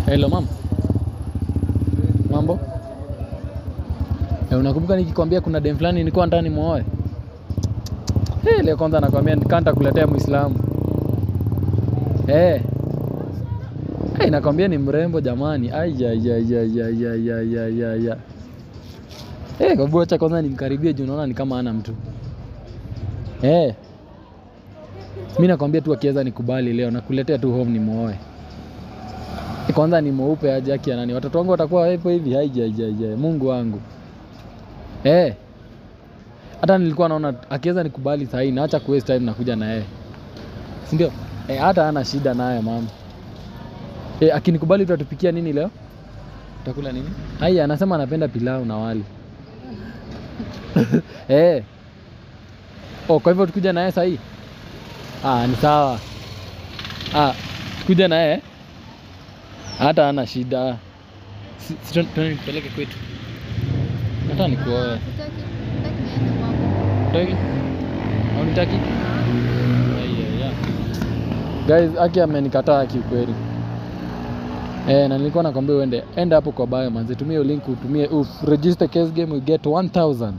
Hello mama. Mambo? Unakumbuka nikikwambia kuna dem fulani nilikuwa ndani muoe? Leo kwanza nakwambia nikanta kuletea Muislamu. Nakwambia ni mrembo jamani. Kwa hivyo acha kwanza nimkaribie juu naona ni kama hana mtu. Mimi nakwambia tu akiweza nikubali leo nakuletea tu home ni muoe. Kwanza ni mweupe aje yake nani? Watoto wangu watakuwa hapo hivi. Mungu wangu. Hata nilikuwa naona akiweza nikubali saa hii naacha ku waste time nakuja na yeye. Si ndio? Hata hana shida naye mama. Akinikubali tutatupikia nini leo? Tutakula nini? Anasema anapenda pilau na wali. Kwa hivyo tukuja na yeye saa hii? Ni sawa. Tukuja na yeye? Hata hana shida. Tunipeleke kwetu. Hata nikuoe. Unitaki? Unitaki? Guys, Aki amenikataa Aki kweli. Na nilikuwa nakwambia enda hapo kwa bio manze, tumie link utumie register case game you get 1000.